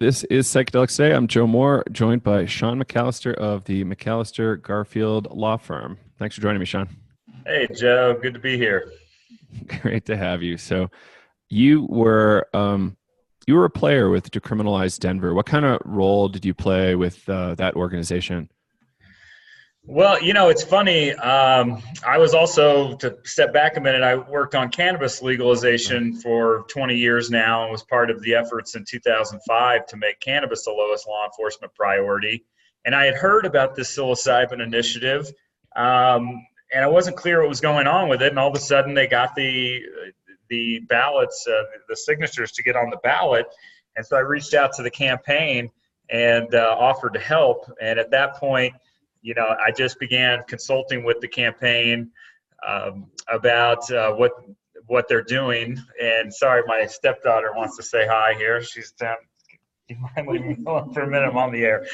This is Psychedelics Today. I'm Joe Moore, joined by Sean Mcallister of the Mcallister Garfield Law Firm. Thanks for joining me, Sean. Hey, Joe. Good to be here. Great to have you. So, you were you were a player with Decriminalize Denver. What kind of role did you play with that organization? Well, it's funny. I was also, to step back a minute, I worked on cannabis Right. legalization for 20 years now and was part of the efforts in 2005 to make cannabis the lowest law enforcement priority. And I had heard about this psilocybin initiative, and I wasn't clear what was going on with it. And all of a sudden, they got the ballots, the signatures to get on the ballot. And so I reached out to the campaign and offered to help. And at that point, I just began consulting with the campaign about what they're doing. And sorry, my stepdaughter wants to say hi here. She's down. You mind leaving me alone for a minute? I'm on the air.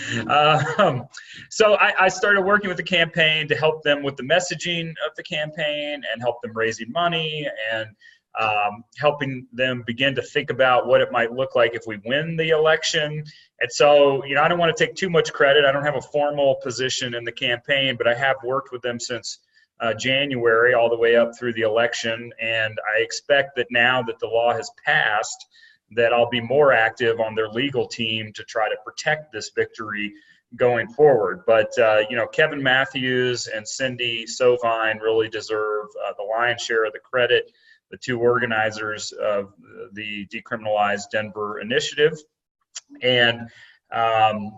So I started working with the campaign to help them with the messaging of the campaign and help them raising money and helping them begin to think about what it might look like if we win the election. And so, I don't want to take too much credit. I don't have a formal position in the campaign, but I have worked with them since January all the way up through the election. And I expect that now that the law has passed, that I'll be more active on their legal team to try to protect this victory going forward. But, Kevin Matthews and Cindy Sovine really deserve the lion's share of the credit, the two organizers of the Decriminalize Denver initiative. And I'm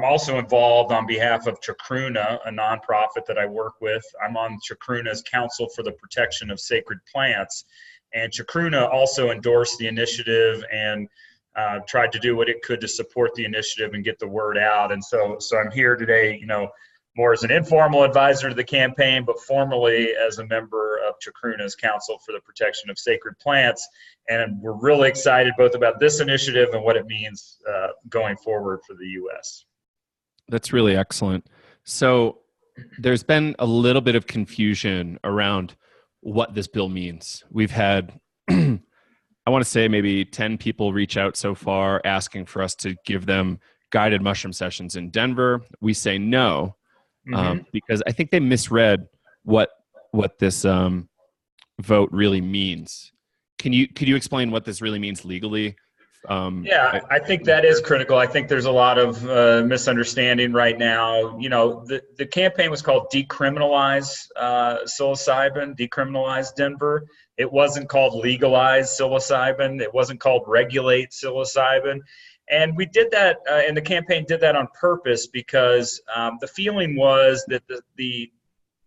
also involved on behalf of Chacruna, a nonprofit that I work with. I'm on Chacruna's Council for the Protection of Sacred Plants. And Chacruna also endorsed the initiative and tried to do what it could to support the initiative and get the word out. And so I'm here today, more as an informal advisor to the campaign, but formally as a member of Chacruna's Council for the Protection of Sacred Plants. And we're really excited both about this initiative and what it means going forward for the U.S. That's really excellent. So, there's been a little bit of confusion around what this bill means. We've had, I want to say maybe 10 people reach out so far asking for us to give them guided mushroom sessions in Denver. We say no. Because I think they misread what this vote really means. Could you explain what this really means legally? I think that is critical. I think there's a lot of misunderstanding right now. The campaign was called Decriminalize Psilocybin, Decriminalize Denver. It wasn't called Legalize Psilocybin. It wasn't called Regulate Psilocybin. And we did that, and the campaign did that on purpose because the feeling was that the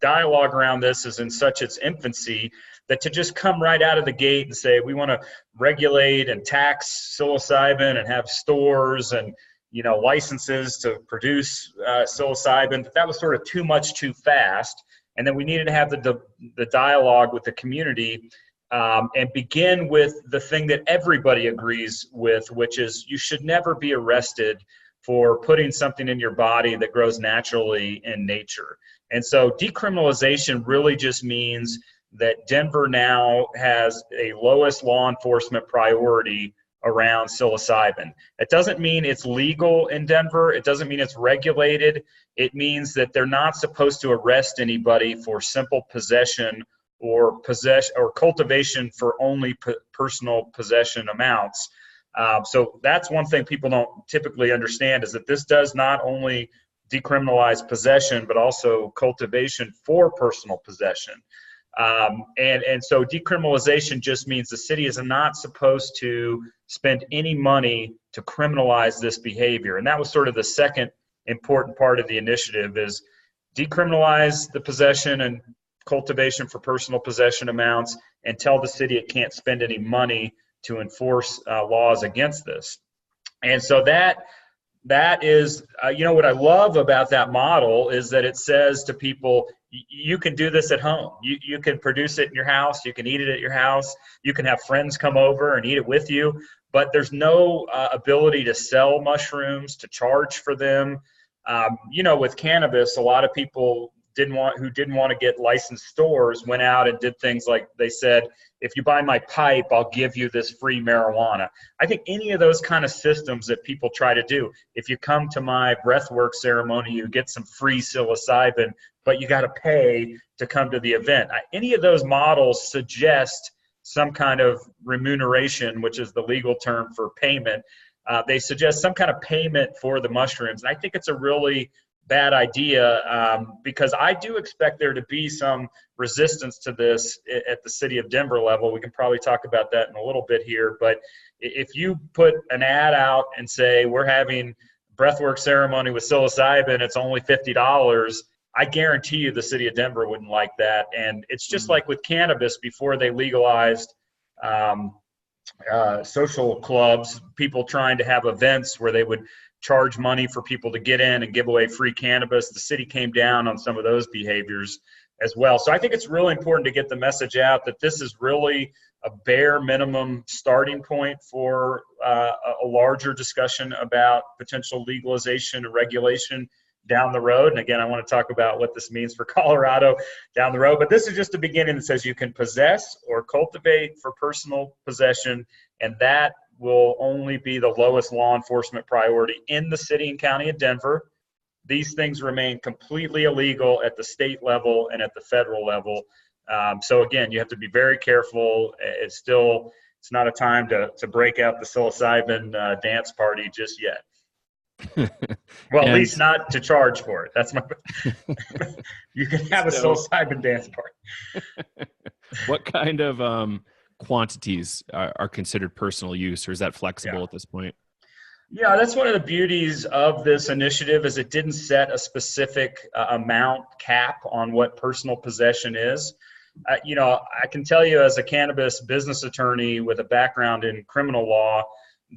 dialogue around this is in such its infancy that to just come right out of the gate and say we want to regulate and tax psilocybin and have stores and licenses to produce psilocybin, that was sort of too much too fast. And then we needed to have the dialogue with the community and begin with the thing that everybody agrees with, which is you should never be arrested for putting something in your body that grows naturally in nature. And so decriminalization really just means that Denver now has a lowest law enforcement priority around psilocybin. It doesn't mean it's legal in Denver. It doesn't mean it's regulated. It means that they're not supposed to arrest anybody for simple possession or cultivation for only personal possession amounts. So that's one thing people don't typically understand, is that this does not only decriminalize possession, but also cultivation for personal possession. And so decriminalization just means the city is not supposed to spend any money to criminalize this behavior. And that was sort of the second important part of the initiative, is decriminalize the possession and cultivation for personal possession amounts and tell the city it can't spend any money to enforce laws against this. And so that is, what I love about that model is that it says to people, you can do this at home. You can produce it in your house. You can eat it at your house. You can have friends come over and eat it with you. But there's no ability to sell mushrooms, to charge for them. With cannabis, a lot of people who didn't want to get licensed stores went out and did things like they said, if you buy my pipe, I'll give you this free marijuana. I think any of those kind of systems that people try to do, if you come to my breathwork ceremony, you get some free psilocybin, but you got to pay to come to the event. Any of those models suggest some kind of remuneration, which is the legal term for payment. They suggest some kind of payment for the mushrooms. And I think it's a really bad idea because I do expect there to be some resistance to this at the city of Denver level. We can probably talk about that in a little bit here. But if you put an ad out and say, we're having breathwork ceremony with psilocybin, it's only $50, I guarantee you the city of Denver wouldn't like that. And it's just like with cannabis before they legalized social clubs, people trying to have events where they would charge money for people to get in and give away free cannabis. The city came down on some of those behaviors as well. So I think it's really important to get the message out that this is really a bare minimum starting point for a larger discussion about potential legalization and regulation down the road. And again, I want to talk about what this means for Colorado down the road. But this is just a beginning that says you can possess or cultivate for personal possession, and that will only be the lowest law enforcement priority in the city and county of Denver. These things remain completely illegal at the state level and at the federal level. So again, you have to be very careful. It's not a time to break out the psilocybin dance party just yet. Well, at least not to charge for it. That's my. You can have a psilocybin dance party. What kind of quantities are considered personal use, or is that flexible at this point? Yeah, that's one of the beauties of this initiative is it didn't set a specific amount cap on what personal possession is. I can tell you as a cannabis business attorney with a background in criminal law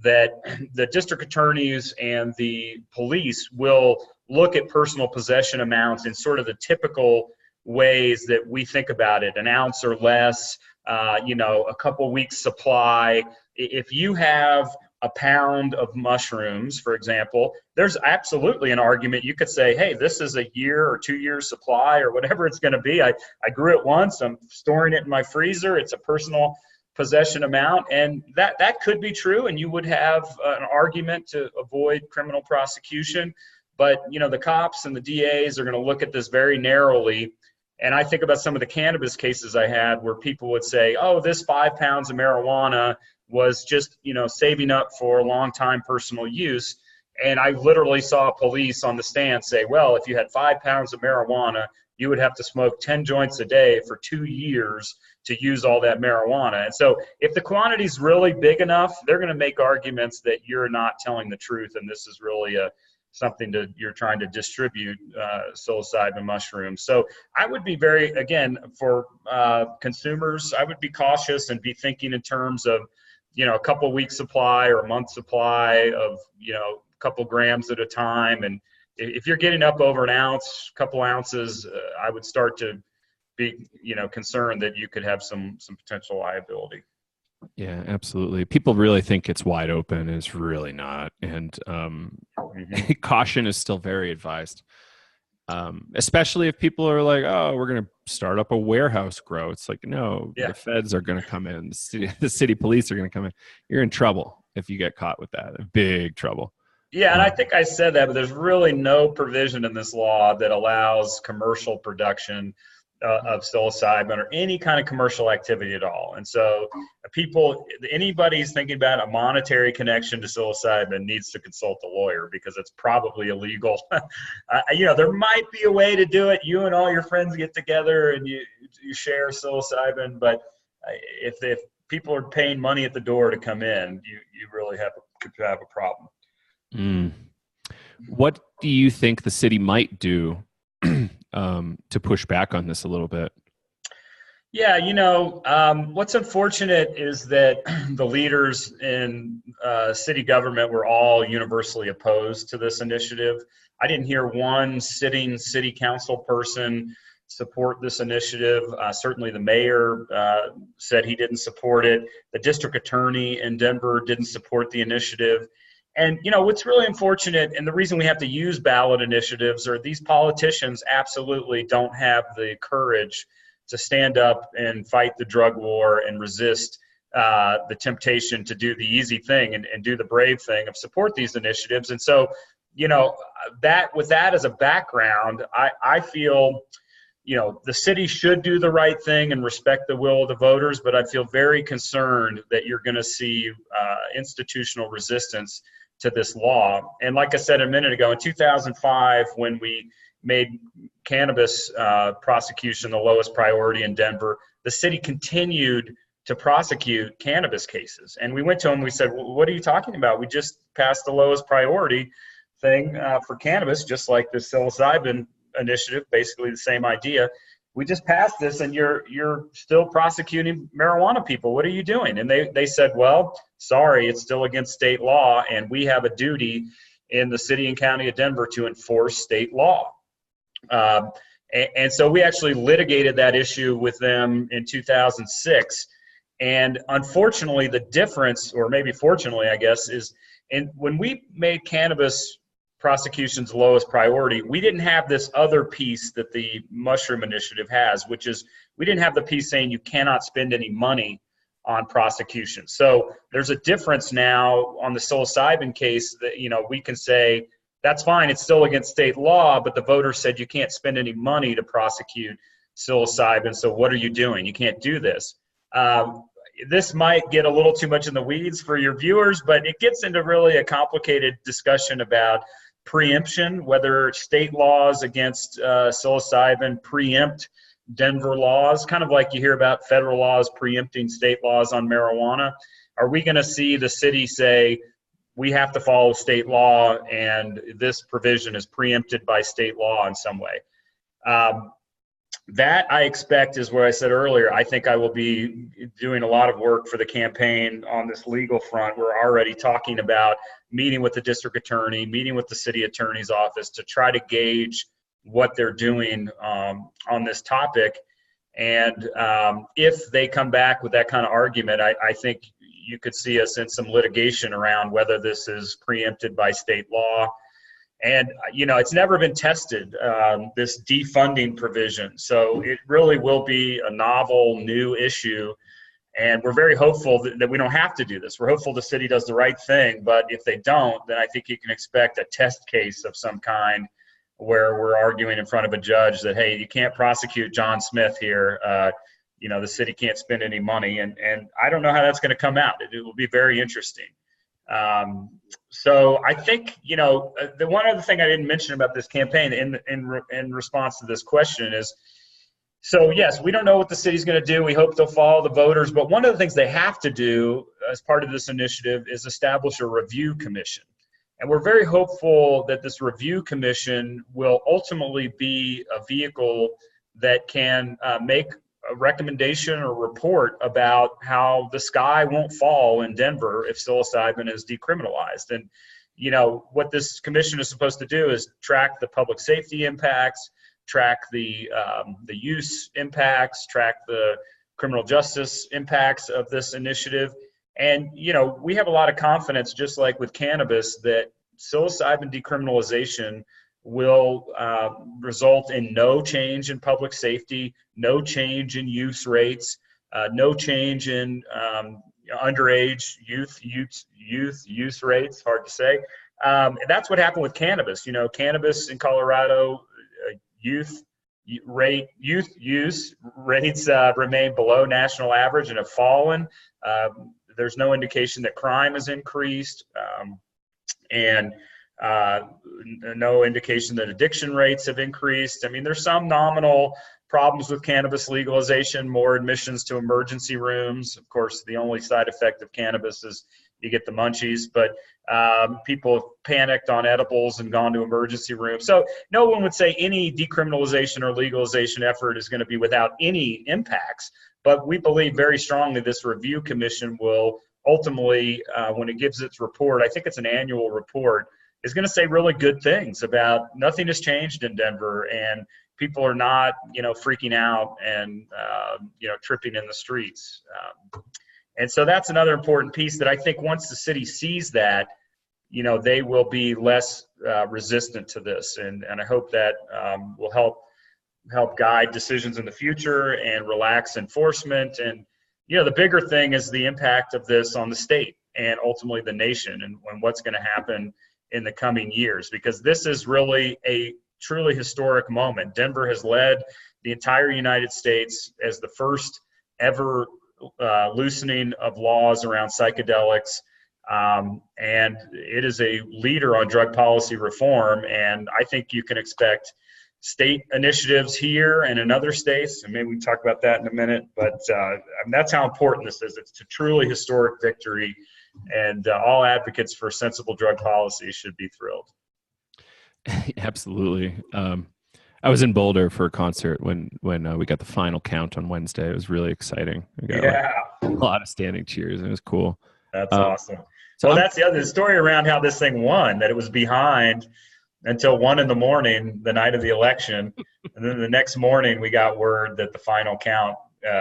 that the district attorneys and the police will look at personal possession amounts in sort of the typical ways that we think about it, an ounce or less, a couple weeks supply. If you have a pound of mushrooms, for example, there's absolutely an argument. You could say, hey, this is a year or 2 years supply or whatever it's going to be. I grew it once. I'm storing it in my freezer. It's a personal possession amount. And that could be true. And you would have an argument to avoid criminal prosecution. But, the cops and the DAs are going to look at this very narrowly. And I think about some of the cannabis cases I had where people would say, oh, this 5 pounds of marijuana was just, saving up for a long time personal use. And I literally saw police on the stand say, well, if you had 5 pounds of marijuana, you would have to smoke 10 joints a day for 2 years to use all that marijuana. And so if the quantity is really big enough, they're going to make arguments that you're not telling the truth. And this is really something you're trying to distribute psilocybin mushrooms. So I would be for consumers, I would be cautious and be thinking in terms of, a couple weeks supply or a month supply of, a couple grams at a time. And if you're getting up over an ounce, couple ounces, I would start to be, concerned that you could have some potential liability. Yeah, absolutely. People really think it's wide open. It's really not. And caution is still very advised, especially if people are like, oh, we're going to start up a warehouse grow. It's like, no, the feds are going to come in. The city police are going to come in. You're in trouble if you get caught with that. Big trouble. Yeah, and I think I said that, but there's really no provision in this law that allows commercial production of psilocybin or any kind of commercial activity at all. And so anybody's thinking about a monetary connection to psilocybin needs to consult a lawyer because it's probably illegal. There might be a way to do it. You and all your friends get together and you share psilocybin, but if people are paying money at the door to come in, you really could have a problem. What do you think the city might do to push back on this a little bit? Yeah, what's unfortunate is that the leaders in city government were all universally opposed to this initiative. I didn't hear one sitting city council person support this initiative. Certainly the mayor said he didn't support it. The district attorney in Denver didn't support the initiative. And, what's really unfortunate, and the reason we have to use ballot initiatives, are these politicians absolutely don't have the courage to stand up and fight the drug war and resist the temptation to do the easy thing and do the brave thing of support these initiatives. And so, that with that as a background, I feel, the city should do the right thing and respect the will of the voters, but I feel very concerned that you're going to see institutional resistance to this law. And like I said a minute ago, in 2005, when we made cannabis prosecution the lowest priority in Denver, the city continued to prosecute cannabis cases. And we went to them, we said, well, what are you talking about? We just passed the lowest priority thing for cannabis, just like the psilocybin initiative, basically the same idea. We just passed this and you're still prosecuting marijuana people. What are you doing? And they said, well, sorry, it's still against state law, and we have a duty in the city and county of Denver to enforce state law. And so we actually litigated that issue with them in 2006. And unfortunately, the difference, or maybe fortunately, I guess, is when we made cannabis prosecution's lowest priority, we didn't have this other piece that the mushroom initiative has, which is we didn't have the piece saying you cannot spend any money on prosecution. So there's a difference now on the psilocybin case that, we can say that's fine, it's still against state law, but the voters said you can't spend any money to prosecute psilocybin, so what are you doing? You can't do this. This might get a little too much in the weeds for your viewers, but it gets into really a complicated discussion about preemption, whether state laws against psilocybin preempt Denver laws, kind of like you hear about federal laws preempting state laws on marijuana. Are we going to see the city say, we have to follow state law and this provision is preempted by state law in some way? That I expect is where I said earlier, I think I will be doing a lot of work for the campaign on this legal front. We're already talking about meeting with the district attorney, meeting with the city attorney's office to try to gauge what they're doing on this topic. And if they come back with that kind of argument, I think you could see us in some litigation around whether this is preempted by state law. And, it's never been tested, this defunding provision. So it really will be a novel, new issue. And we're very hopeful that we don't have to do this. We're hopeful the city does the right thing. But if they don't, then I think you can expect a test case of some kind where we're arguing in front of a judge that, hey, you can't prosecute John Smith here. The city can't spend any money. And I don't know how that's going to come out. It will be very interesting. So I think, the one other thing I didn't mention about this campaign in response to this question is, so yes, we don't know what the city's going to do. We hope they'll follow the voters. But one of the things they have to do as part of this initiative is establish a review commission. And we're very hopeful that this review commission will ultimately be a vehicle that can make a recommendation or report about how the sky won't fall in Denver if psilocybin is decriminalized. And, what this commission is supposed to do is track the public safety impacts, track the use impacts, track the criminal justice impacts of this initiative. And, we have a lot of confidence, just like with cannabis, that psilocybin decriminalization will result in no change in public safety, no change in use rates, no change in underage youth use rates, hard to say. And that's what happened with cannabis. Cannabis in Colorado, youth use rates remain below national average and have fallen. There's no indication that crime has increased. And no indication that addiction rates have increased. I mean, there's some nominal problems with cannabis legalization, more admissions to emergency rooms. Of course, the only side effect of cannabis is you get the munchies, but people have panicked on edibles and gone to emergency rooms. So no one would say any decriminalization or legalization effort is going to be without any impacts, but we believe very strongly this review commission will ultimately, when it gives its report, I think it's an annual report, is going to say really good things about nothing has changed in Denver and people are not, freaking out and, tripping in the streets. And so that's another important piece that I think once the city sees that, they will be less resistant to this. And I hope that will help guide decisions in the future and relax enforcement. And, the bigger thing is the impact of this on the state and ultimately the nation, and what's going to happen in the coming years, because this is really a truly historic moment. Denver has led the entire United States as the first ever loosening of laws around psychedelics. And it is a leader on drug policy reform. And I think you can expect state initiatives here and in other states, and maybe we can talk about that in a minute. But that's how important this is. It's a truly historic victory, and all advocates for sensible drug policy should be thrilled. Absolutely. I was in Boulder for a concert when we got the final count on Wednesday. It was really exciting. We got a lot of standing cheers, and it was cool. That's awesome. So that's the other story around how this thing won, that it was behind until 1 a.m, the night of the election. And then the next morning we got word that the final count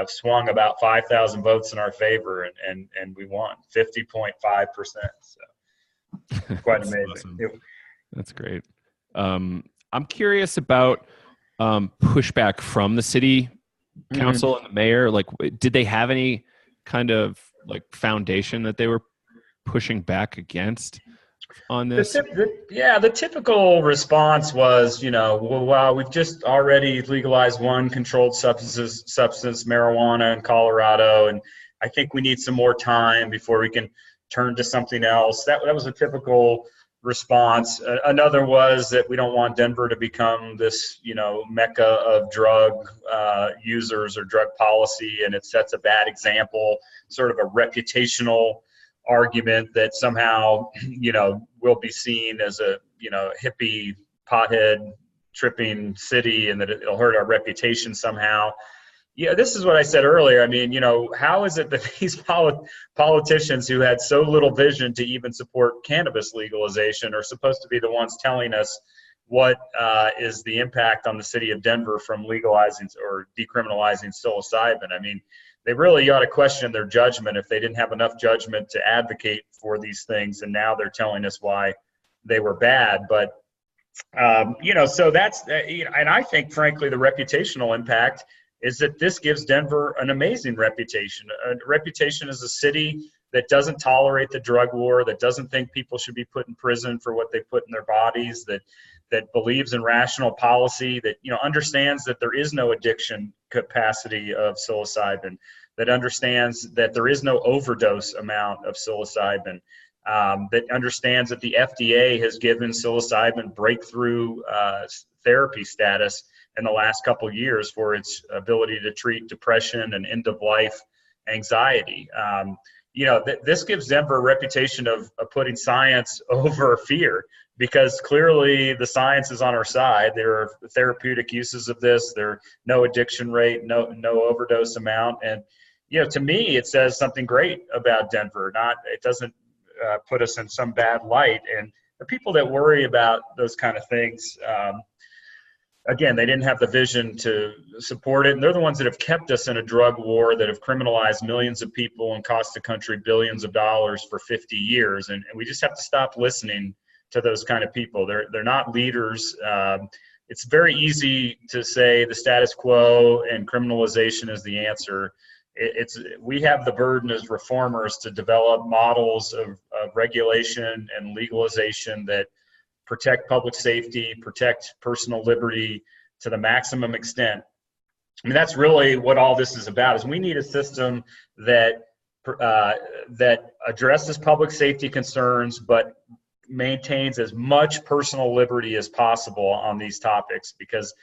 swung about 5,000 votes in our favor, and we won 50.5%. So quite amazing. Awesome. That's great. I'm curious about pushback from the city council and the mayor. Like, did they have any kind of foundation that they were pushing back against on this? The typical response was, well, we've just already legalized one controlled substance, marijuana, in Colorado, and I think we need some more time before we can turn to something else. That was a typical response. Another was that we don't want Denver to become this, mecca of drug users or drug policy, and it sets a bad example, sort of a reputational argument that somehow, we'll be seen as a, hippie, pothead, tripping city, and that it'll hurt our reputation somehow. Yeah, this is what I said earlier. I mean, how is it that these politicians who had so little vision to even support cannabis legalization are supposed to be the ones telling us what is the impact on the city of Denver from legalizing or decriminalizing psilocybin? I mean, they really ought to question their judgment if they didn't have enough judgment to advocate for these things, and now they're telling us why they were bad. But so that's and I think, frankly, the reputational impact is that this gives Denver an amazing reputation, a reputation as a city that doesn't tolerate the drug war, that doesn't think people should be put in prison for what they put in their bodies, that believes in rational policy, that understands that there is no addiction capacity of psilocybin, that understands that there is no overdose amount of psilocybin, that understands that the FDA has given psilocybin breakthrough therapy status in the last couple of years for its ability to treat depression and end-of-life anxiety. This gives Denver a reputation of putting science over fear, because clearly the science is on our side. There are therapeutic uses of this. There are no addiction rate, no overdose amount. And, to me, it says something great about Denver. It doesn't put us in some bad light. And the people that worry about those kind of things, again, they didn't have the vision to support it. And they're the ones that have kept us in a drug war, that have criminalized millions of people and cost the country billions of dollars for 50 years. And we just have to stop listening to those kind of people. They're not leaders. It's very easy to say the status quo and criminalization is the answer. We have the burden as reformers to develop models of regulation and legalization that protect public safety, protect personal liberty to the maximum extent. I mean, that's really what all this is about. Is we need a system that addresses public safety concerns, but maintains as much personal liberty as possible on these topics, because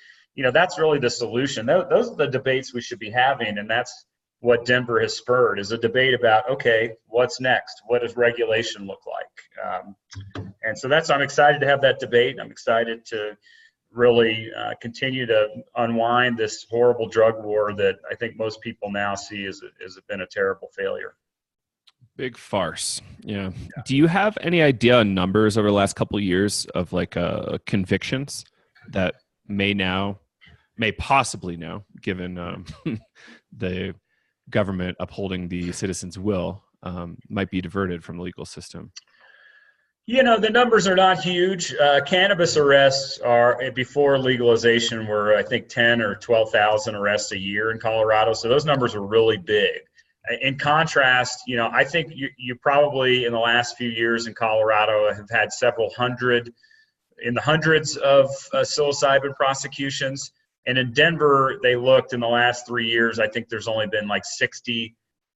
that's really the solution. Those are the debates we should be having, and that's what Denver has spurred, is a debate about, okay, what's next? What does regulation look like? And so I'm excited to have that debate. I'm excited to really continue to unwind this horrible drug war that I think most people now see has been a terrible failure. Big farce. Yeah. Do you have any idea on numbers over the last couple of years of convictions that may possibly now, given the government upholding the citizens' will, might be diverted from the legal system? The numbers are not huge. Cannabis arrests are before legalization were, I think, 10 or 12,000 arrests a year in Colorado. So those numbers are really big. In contrast, I think you probably in the last few years in Colorado have had several hundred, in the hundreds of psilocybin prosecutions. And in Denver, they looked in the last 3 years, I think there's only been like 60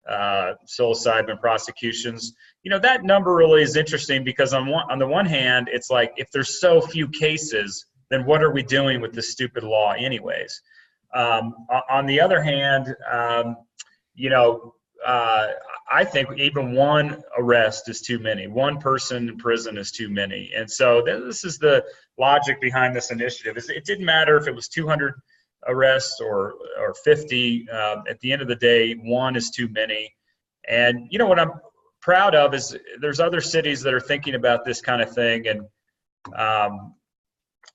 psilocybin prosecutions. That number really is interesting because on the one hand, it's like if there's so few cases, then what are we doing with this stupid law anyways? On the other hand, I think even one arrest is too many. One person in prison is too many. And so this is the logic behind this initiative. It didn't matter if it was 200 arrests or 50. At the end of the day, one is too many. And what I'm proud of is there's other cities that are thinking about this kind of thing. And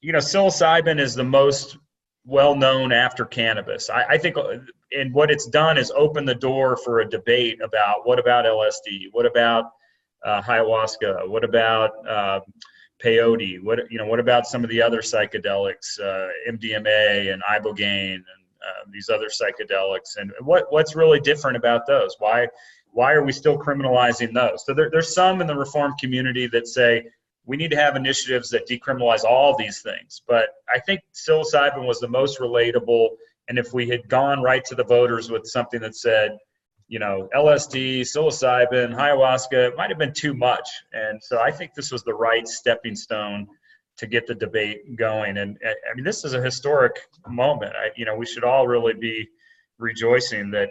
psilocybin is the most well-known after cannabis. I think, and what it's done is open the door for a debate about what about LSD, what about ayahuasca, what about peyote, what about some of the other psychedelics, MDMA and ibogaine and these other psychedelics, and what's really different about those? Why are we still criminalizing those? So there's some in the reform community that say we need to have initiatives that decriminalize all these things. But I think psilocybin was the most relatable. And if we had gone right to the voters with something that said, LSD, psilocybin, ayahuasca, it might have been too much. And so I think this was the right stepping stone to get the debate going. And I mean, this is a historic moment. We should all really be rejoicing that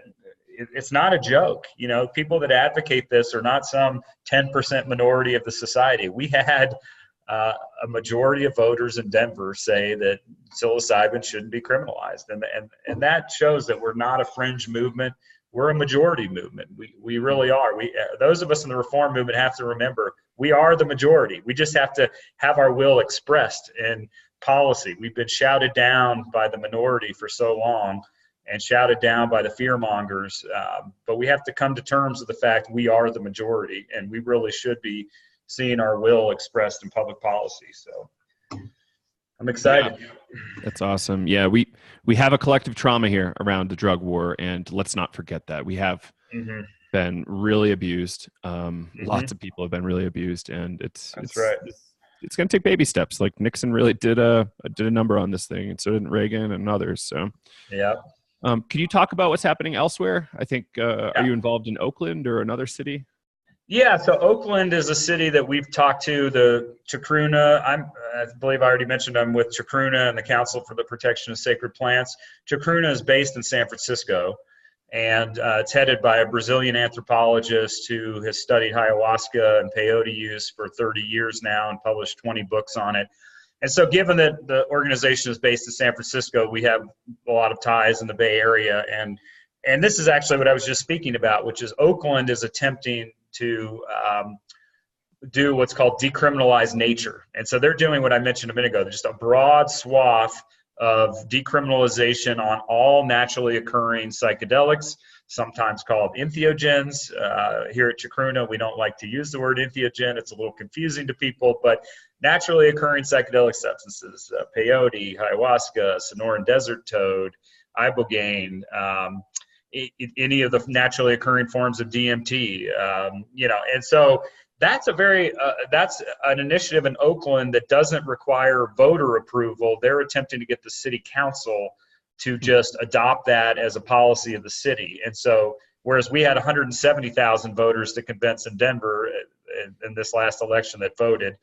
it's not a joke. People that advocate this are not some 10% minority of the society. We had a majority of voters in Denver say that psilocybin shouldn't be criminalized. And that shows that we're not a fringe movement. We're a majority movement. We really are. Those of us in the reform movement have to remember we are the majority. We just have to have our will expressed in policy. We've been shouted down by the minority for so long and shouted down by the fearmongers. But we have to come to terms with the fact we are the majority, and we really should be seeing our will expressed in public policy. So I'm excited. Yeah, that's awesome. Yeah, we have a collective trauma here around the drug war, and let's not forget that. We have been really abused. Lots of people have been really abused, and it's right. It's going to take baby steps. Like Nixon really did a number on this thing, and so did Reagan and others. So yeah. Can you talk about what's happening elsewhere? I think, are you involved in Oakland or another city? Yeah, so Oakland is a city that we've talked to, the Chacruna. I believe I already mentioned I'm with Chacruna and the Council for the Protection of Sacred Plants. Chacruna is based in San Francisco, and it's headed by a Brazilian anthropologist who has studied ayahuasca and peyote use for 30 years now and published 20 books on it. And so given that the organization is based in San Francisco, we have a lot of ties in the Bay Area. And this is actually what I was just speaking about, which is Oakland is attempting to do what's called decriminalize nature. And so they're doing what I mentioned a minute ago, just a broad swath of decriminalization on all naturally occurring psychedelics, sometimes called entheogens. Here at Chacruna, we don't like to use the word entheogen. It's a little confusing to people, but naturally occurring psychedelic substances, peyote, ayahuasca, Sonoran desert toad, ibogaine, any of the naturally occurring forms of DMT, and so that's that's an initiative in Oakland that doesn't require voter approval. They're attempting to get the city council to just adopt that as a policy of the city. And so, whereas we had 170,000 voters to convince in Denver in this last election that voted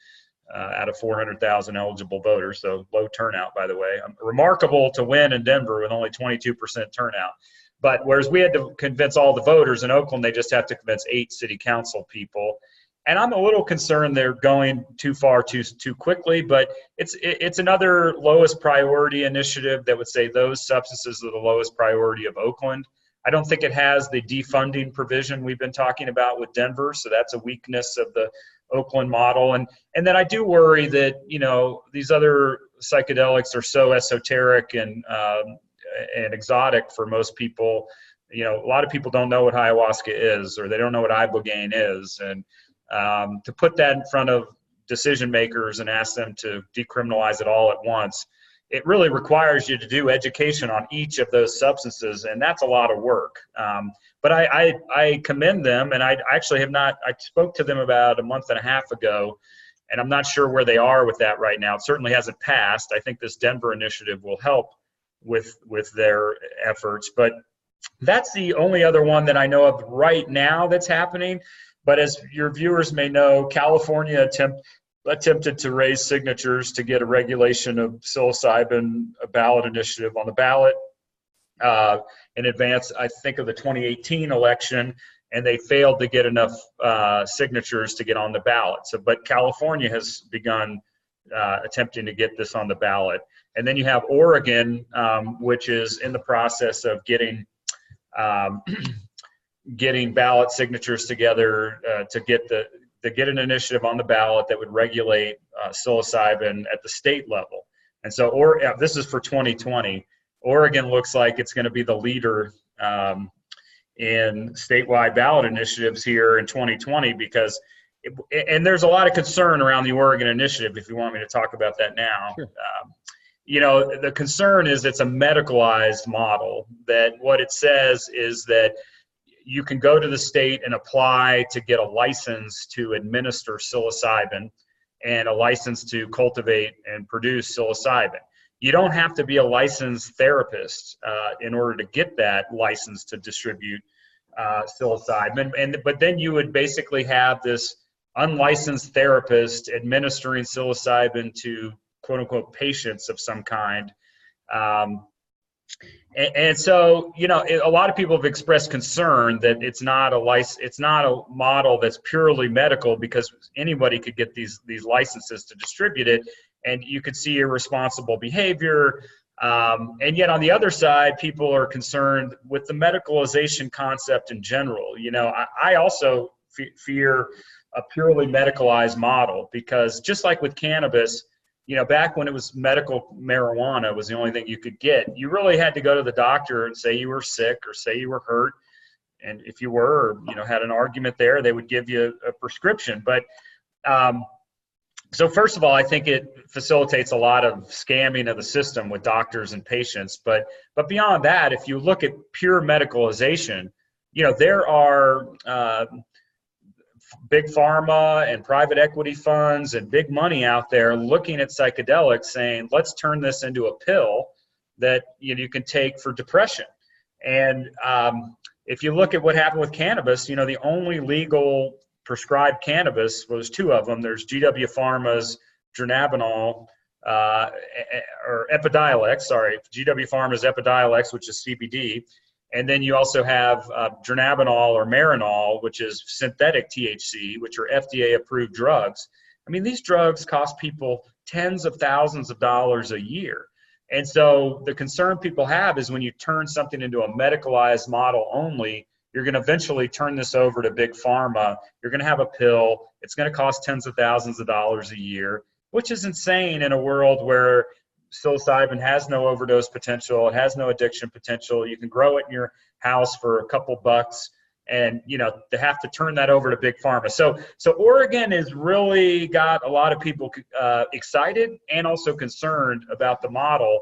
out of 400,000 eligible voters, so low turnout, by the way. Remarkable to win in Denver with only 22% turnout. But whereas we had to convince all the voters in Oakland, they just have to convince 8 city council people. And I'm a little concerned they're going too far too quickly, but it's another lowest priority initiative that would say those substances are the lowest priority of Oakland. I don't think it has the defunding provision we've been talking about with Denver, so that's a weakness of the Oakland model. And then I do worry that, these other psychedelics are so esoteric and exotic for most people. A lot of people don't know what ayahuasca is, or they don't know what ibogaine is. And to put that in front of decision makers and ask them to decriminalize it all at once. It really requires you to do education on each of those substances, and that's a lot of work. But I commend them, and I actually have not. I spoke to them about a month and a half ago, and I'm not sure where they are with that right now. It certainly hasn't passed. I think this Denver initiative will help with their efforts, but that's the only other one that I know of right now that's happening. But as your viewers may know, California attempted to raise signatures to get a regulation of psilocybin, a ballot initiative on the ballot in advance, I think, of the 2018 election, and they failed to get enough signatures to get on the ballot. So, but California has begun attempting to get this on the ballot. And then you have Oregon, which is in the process of getting ballot signatures together to get an initiative on the ballot that would regulate psilocybin at the state level. And so, this is for 2020. Oregon looks like it's going to be the leader in statewide ballot initiatives here in 2020 because, and there's a lot of concern around the Oregon initiative, if you want me to talk about that now. Sure. The concern is it's a medicalized model, that what it says is that you can go to the state and apply to get a license to administer psilocybin and a license to cultivate and produce psilocybin. You don't have to be a licensed therapist in order to get that license to distribute psilocybin. But then you would basically have this unlicensed therapist administering psilocybin to quote unquote patients of some kind. And so, a lot of people have expressed concern that it's not a model that's purely medical, because anybody could get these licenses to distribute it, and you could see irresponsible behavior. And yet on the other side, people are concerned with the medicalization concept in general. I also fear a purely medicalized model, because just like with cannabis, back when it was medical marijuana was the only thing you could get, you really had to go to the doctor and say you were sick or say you were hurt. And if you were, or, had an argument there, they would give you a prescription. But so first of all, I think it facilitates a lot of scamming of the system with doctors and patients. But beyond that, if you look at pure medicalization, there are big pharma and private equity funds and big money out there looking at psychedelics saying, let's turn this into a pill that you can take for depression. And if you look at what happened with cannabis, the only legal prescribed cannabis was two of them. There's GW Pharma's dronabinol, or Epidiolex, GW Pharma's Epidiolex, which is CBD. And then you also have dronabinol or Marinol, which is synthetic THC, which are FDA-approved drugs. I mean, these drugs cost people tens of thousands of dollars a year. And so the concern people have is when you turn something into a medicalized model only, you're going to eventually turn this over to big pharma. You're going to have a pill. It's going to cost tens of thousands of dollars a year, which is insane in a world where psilocybin has no overdose potential. It has no addiction potential. You can grow it in your house for a couple bucks, and they have to turn that over to big pharma. So Oregon has really got a lot of people excited and also concerned about the model.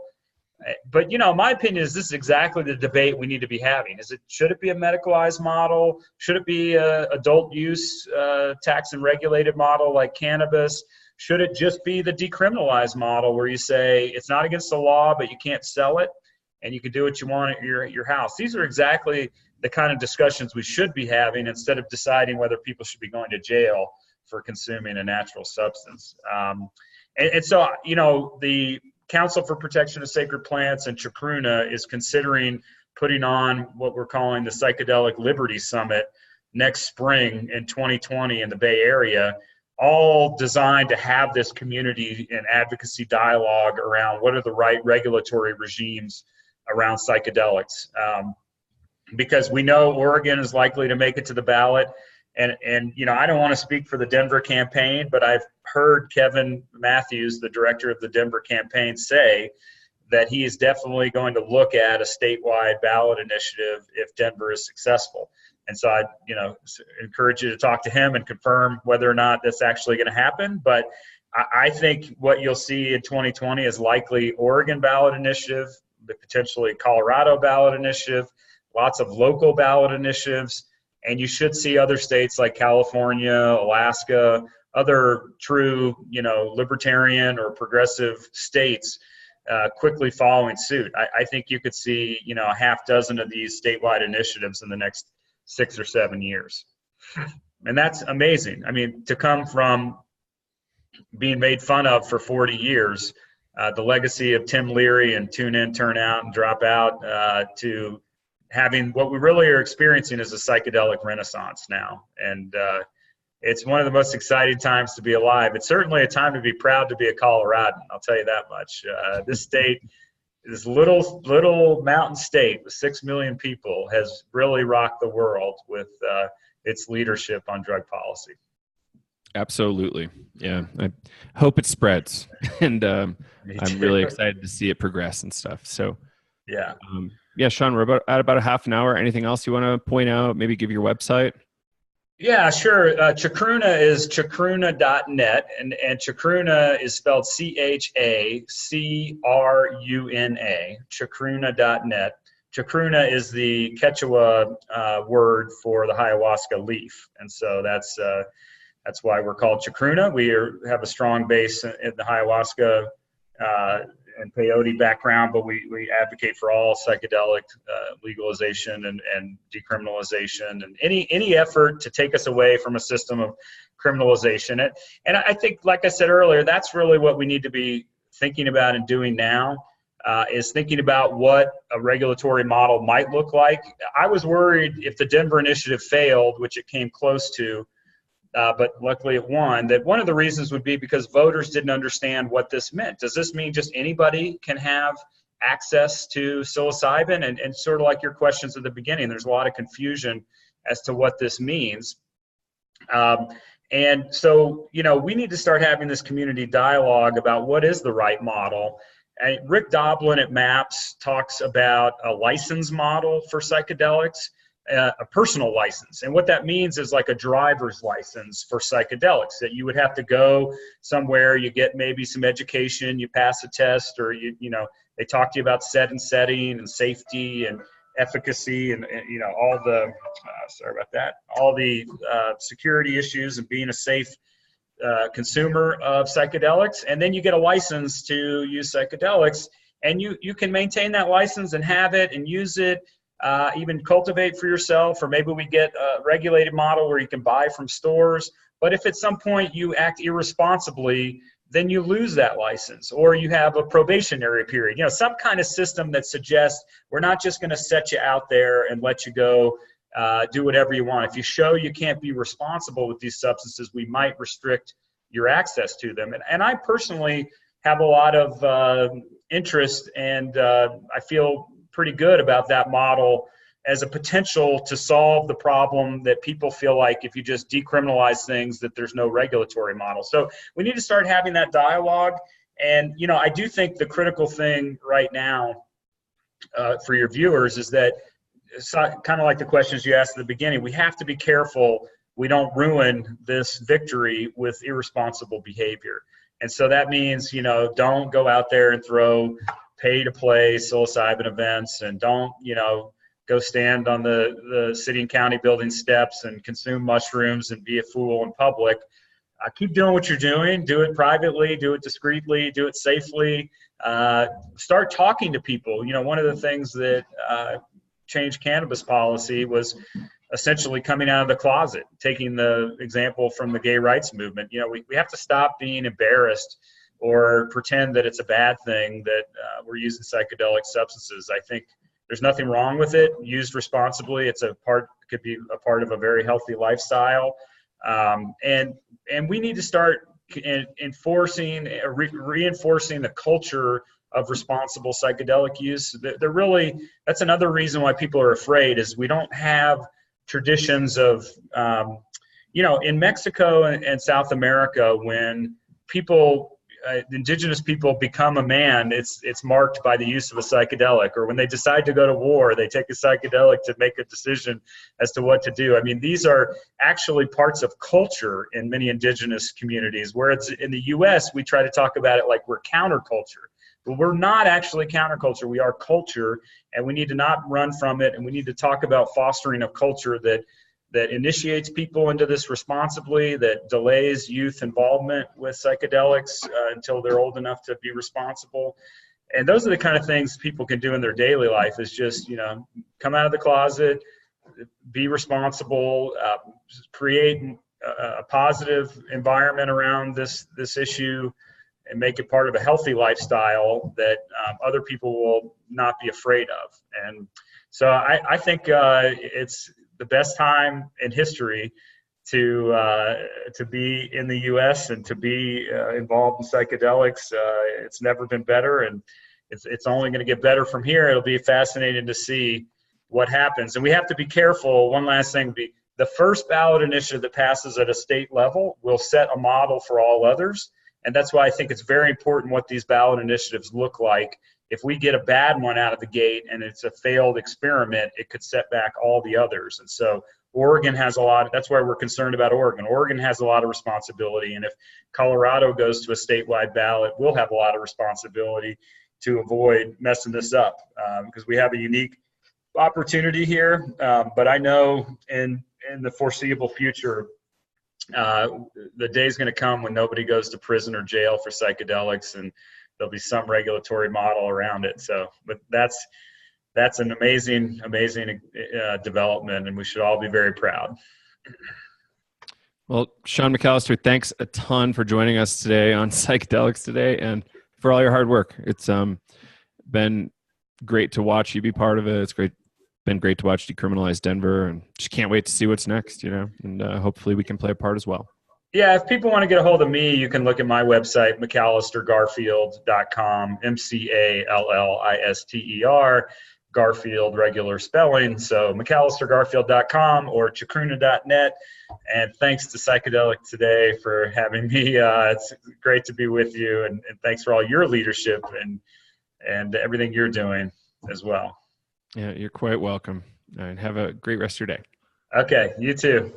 But my opinion is this is exactly the debate we need to be having. Should it be a medicalized model? Should it be a adult use tax and regulated model like cannabis? Should it just be the decriminalized model where you say it's not against the law, but you can't sell it and you can do what you want at your house? These are exactly the kind of discussions we should be having instead of deciding whether people should be going to jail for consuming a natural substance. And so, the Council for Protection of Sacred Plants and Chacruna is considering putting on what we're calling the Psychedelic Liberty Summit next spring in 2020 in the Bay Area, all designed to have this community and advocacy dialogue around what are the right regulatory regimes around psychedelics. Because we know Oregon is likely to make it to the ballot. And I don't want to speak for the Denver campaign, but I've heard Kevin Matthews, the director of the Denver campaign, say that he is definitely going to look at a statewide ballot initiative if Denver is successful. And so I, encourage you to talk to him and confirm whether or not that's actually going to happen. But I think what you'll see in 2020 is likely Oregon ballot initiative, potentially Colorado ballot initiative, lots of local ballot initiatives, and you should see other states like California, Alaska, other true, libertarian or progressive states quickly following suit. I think you could see, a half dozen of these statewide initiatives in the next 6 or 7 years. And that's amazing. I mean, to come from being made fun of for 40 years, the legacy of Tim Leary and tune in, turn out, and drop out, to having what we really are experiencing is a psychedelic renaissance now. And it's one of the most exciting times to be alive. It's certainly a time to be proud to be a Coloradan, I'll tell you that much. This state, this little mountain state with 6 million people, has really rocked the world with its leadership on drug policy. Absolutely. Yeah. I hope it spreads. And I'm really excited to see it progress and stuff. So, yeah. Sean, we're at about a half an hour. Anything else you want to point out? Maybe give your website? Yeah, sure. Chacruna is chacruna.net, and Chacruna is spelled CHACRUNA, chacruna.net. Chacruna is the Quechua word for the ayahuasca leaf, and so that's why we're called Chacruna. We have a strong base in the ayahuasca and peyote background, but we advocate for all psychedelic legalization and decriminalization, and any effort to take us away from a system of criminalization. And I think, like I said earlier, that's really what we need to be thinking about and doing now, is thinking about what a regulatory model might look like. I was worried if the Denver initiative failed, which it came close to, but luckily it won, that one of the reasons would be because voters didn't understand what this meant. Does this mean just anybody can have access to psilocybin? And sort of like your questions at the beginning, there's a lot of confusion as to what this means. And so, we need to start having this community dialogue about what is the right model. And Rick Doblin at MAPS talks about a license model for psychedelics. A personal license. And what that means is like a driver's license for psychedelics, that you would have to go somewhere, you get maybe some education, you pass a test, or they talk to you about setting and safety and efficacy and all the all the security issues and being a safe consumer of psychedelics. And then you get a license to use psychedelics, and you can maintain that license and have it and use it. Even cultivate for yourself, or maybe we get a regulated model where you can buy from stores. But if at some point you act irresponsibly, then you lose that license, or you have a probationary period. Some kind of system that suggests we're not just going to set you out there and let you go do whatever you want. If you show you can't be responsible with these substances, we might restrict your access to them. And I personally have a lot of interest, and I feel pretty good about that model as a potential to solve the problem that people feel like if you just decriminalize things, that there's no regulatory model. So we need to start having that dialogue. And, I do think the critical thing right now for your viewers is that it's kind of like the questions you asked at the beginning. We have to be careful we don't ruin this victory with irresponsible behavior. And so that means, don't go out there and throw pay-to-play psilocybin events, and don't, go stand on the city and county building steps and consume mushrooms and be a fool in public. Keep doing what you're doing. Do it privately, do it discreetly, do it safely. Start talking to people. One of the things that changed cannabis policy was essentially coming out of the closet, taking the example from the gay rights movement. We have to stop being embarrassed or pretend that it's a bad thing that we're using psychedelic substances. I think there's nothing wrong with it. Used responsibly, could be a part of a very healthy lifestyle. And we need to start reinforcing the culture of responsible psychedelic use. That's another reason why people are afraid, is we don't have traditions of, in Mexico and South America, when people indigenous people become a man, it's marked by the use of a psychedelic, or when they decide to go to war, they take a psychedelic to make a decision as to what to do. I mean, these are actually parts of culture in many indigenous communities, where it's in the US, we try to talk about it like we're counterculture. But we're not actually counterculture. We are culture, and we need to not run from it, and we need to talk about fostering a culture that initiates people into this responsibly, that delays youth involvement with psychedelics until they're old enough to be responsible. And those are the kind of things people can do in their daily life, is just, come out of the closet, be responsible, create a positive environment around this issue, and make it part of a healthy lifestyle that other people will not be afraid of. And so I think it's the best time in history to be in the U.S. and to be involved in psychedelics. It's never been better, and it's only going to get better from here. It'll be fascinating to see what happens. And we have to be careful. One last thing, the first ballot initiative that passes at a state level will set a model for all others. And that's why I think it's very important what these ballot initiatives look like. If we get a bad one out of the gate and it's a failed experiment, it could set back all the others. And so Oregon has a lot. That's why we're concerned about Oregon. Oregon has a lot of responsibility. And if Colorado goes to a statewide ballot, we'll have a lot of responsibility to avoid messing this up, because we have a unique opportunity here. But I know in the foreseeable future, the day's going to come when nobody goes to prison or jail for psychedelics, and there'll be some regulatory model around it. So, but that's an amazing development, and we should all be very proud. Well, Sean Mcallister, thanks a ton for joining us today on Psychedelics Today, and for all your hard work. It's been great to watch you be part of it. It's been great to watch Decriminalize Denver, and just can't wait to see what's next, and hopefully we can play a part as well. Yeah, if people want to get a hold of me, you can look at my website, Mcallistergarfield.com, Mcallister, Garfield, regular spelling. So Mcallistergarfield.com or chacruna.net. And thanks to Psychedelic Today for having me. It's great to be with you, and thanks for all your leadership and everything you're doing as well. Yeah, you're quite welcome. And have a great rest of your day. Okay, you too.